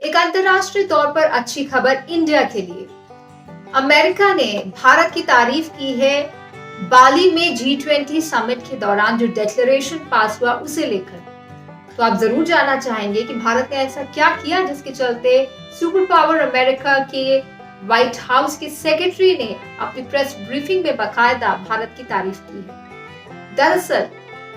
एक अंतर्राष्ट्रीय तौर पर अच्छी खबर इंडिया के लिए। अमेरिका ने भारत की तारीफ की है बाली में G20 समिट के दौरान जो डिक्लेरेशन पास हुआ उसे लेकर। तो आप जरूर जानना चाहेंगे कि भारत ने ऐसा क्या किया जिसके चलते सुपर पावर अमेरिका के व्हाइट हाउस के सेक्रेटरी ने अपनी प्रेस ब्रीफिंग में बाकायदा भारत की तारीफ की है। दरअसल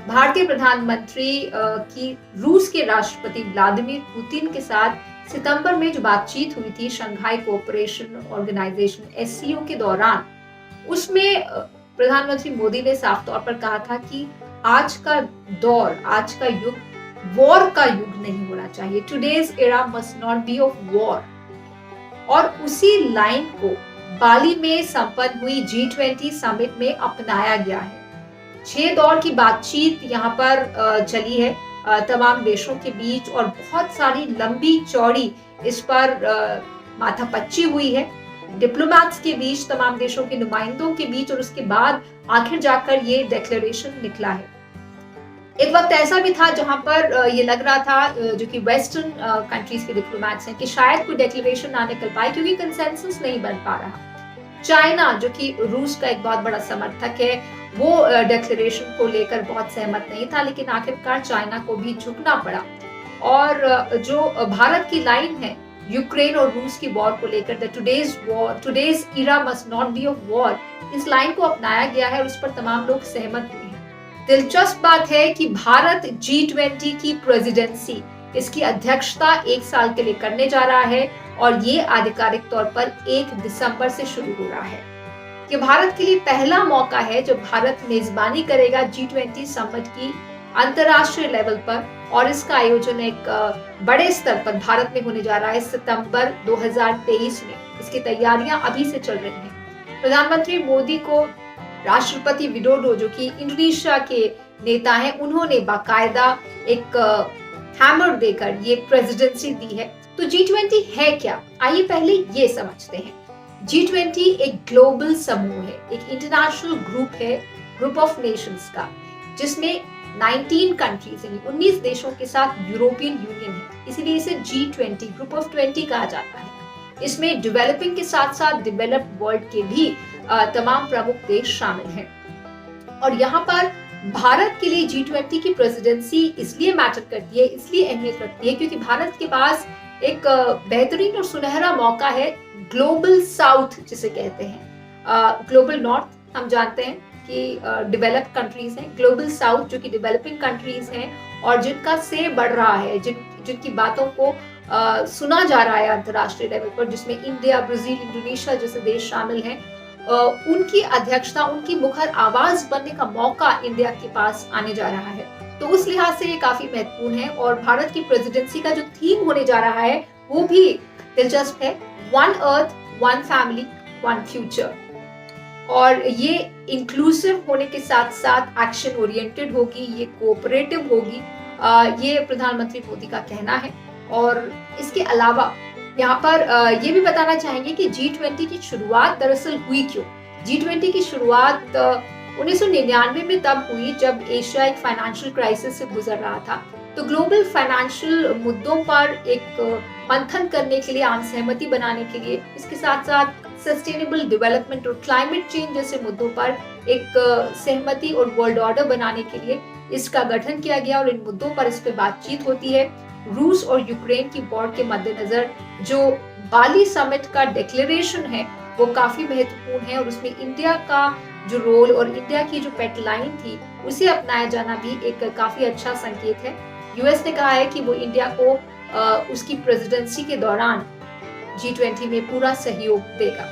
भारतीय प्रधानमंत्री की रूस के राष्ट्रपति व्लादिमीर पुतिन के साथ सितंबर में जो बातचीत हुई थी शंघाई कोऑपरेशन ऑर्गेनाइजेशन SCO के दौरान, उसमें प्रधानमंत्री मोदी ने साफ तौर पर कहा था कि आज का दौर, आज का युग वॉर का युग नहीं होना चाहिए। Today's era must not be of war. और उसी लाइन को बाली में संपन्न हुई G20 समिट में अपनाया गया है। 6 दौर की बातचीत यहाँ पर चली है तमाम देशों के बीच और बहुत सारी लंबी चौड़ी इस पर माथापच्ची हुई है डिप्लोमैट्स के बीच, तमाम देशों के नुमाइंदों के बीच, और उसके बाद आखिर जाकर ये डिक्लेरेशन निकला है। एक वक्त ऐसा भी था जहां पर ये लग रहा था जो कि वेस्टर्न कंट्रीज के डिप्लोमैट्स हैं कि शायद कोई डिक्लेरेशन ना निकल पाए क्योंकि कंसेंसस नहीं बन पा रहा। चाइना जो कि रूस का एक बहुत बड़ा समर्थक है, वो डिक्लेरेशन को लेकर बहुत सहमत नहीं था, लेकिन आखिरकार चाइना को भी झुकना पड़ा। और जो भारत की लाइन है यूक्रेन और रूस की वॉर को लेकर, the today's era must not be of war, इस लाइन को अपनाया गया है और उस पर तमाम लोग सहमत हुए हैं। दिलचस्प बात है कि भारत G20 की प्रेसिडेंसी, इसकी अध्यक्षता 1 साल के लिए करने जा रहा है और ये आधिकारिक तौर पर 1 दिसंबर से शुरू हो रहा है। ये भारत के लिए पहला मौका है जब भारत मेजबानी करेगा G20 समिट की अंतर्राष्ट्रीय लेवल पर, और इसका आयोजन एक बड़े स्तर पर भारत में होने जा रहा है सितंबर 2023 में। इसकी तैयारियां अभी से चल रही हैं। प्रधानमंत्री मोदी को राष्ट्रपति विडोडो जो कि इंडोनेशिया के नेता हैं, उन्होंने बाकायदा एक हैमर देकर ये प्रेसिडेंसी दी है। तो G20 है क्या, आइए पहले ये समझते हैं। G20 एक ग्लोबल समूह है, एक इंटरनेशनल ग्रुप है, ग्रुप ऑफ नेशंस का, जिसमें 19 कंट्रीज हैं, 19 देशों के साथ यूरोपियन यूनियन है, इसीलिए इसे G20 ग्रुप ऑफ 20 कहा जाता है। इसमें डेवलपिंग के साथ साथ डेवलप्ड वर्ल्ड के भी तमाम प्रमुख देश शामिल हैं। और यहाँ पर भारत के लिए G20 की प्रेसिडेंसी इसलिए मैटर करती है, इसलिए अहमियत रखती है क्योंकि भारत के पास एक बेहतरीन और सुनहरा मौका है ग्लोबल साउथ जिसे कहते हैं। ग्लोबल नॉर्थ हम जानते हैं कि डेवलप्ड कंट्रीज हैं, ग्लोबल साउथ जो कि डेवलपिंग कंट्रीज हैं और जिनका से बढ़ रहा है, जिनकी बातों को सुना जा रहा है अंतर्राष्ट्रीय लेवल पर, जिसमें इंडिया, ब्राजील, इंडोनेशिया जैसे देश शामिल हैं। उनकी अध्यक्षता, उनकी मुखर आवाज बनने का मौका इंडिया के पास आने जा रहा है। तो उस लिहाज से ये काफी महत्वपूर्ण है। और भारत की प्रेसिडेंसी का जो थीम होने जा रहा है वो भी दिलचस्प है, one earth, one family, one future. और ये इंक्लूसिव होने के साथ साथ एक्शन ओरिएंटेड होगी, ये कोऑपरेटिव होगी, ये प्रधानमंत्री मोदी का कहना है। और इसके अलावा यहाँ पर ये भी बताना चाहेंगे कि G20 की शुरुआत दरअसल हुई क्यों। G20 की शुरुआत 1999 में तब हुई जब एशिया एक फाइनेंशियल क्राइसिस से गुजर रहा था। तो ग्लोबल फाइनेंशियल मुद्दों पर एक मंथन करने के लिए, आम सहमति बनाने के लिए, इसके साथ साथ सस्टेनेबल डेवलपमेंट और क्लाइमेट चेंज जैसे मुद्दों पर एक सहमति और वर्ल्ड ऑर्डर बनाने के लिए इसका गठन किया गया और इन मुद्दों पर इस पे बातचीत होती है। रूस और यूक्रेन की वॉर के मद्देनजर जो बाली समिट का डिक्लेरेशन है वो काफी महत्वपूर्ण है और उसमें इंडिया का जो रोल और इंडिया की जो पेट लाइन थी उसे अपनाया जाना भी एक काफी अच्छा संकेत है। यूएस ने कहा है कि वो इंडिया को उसकी प्रेसिडेंसी के दौरान G20 में पूरा सहयोग देगा।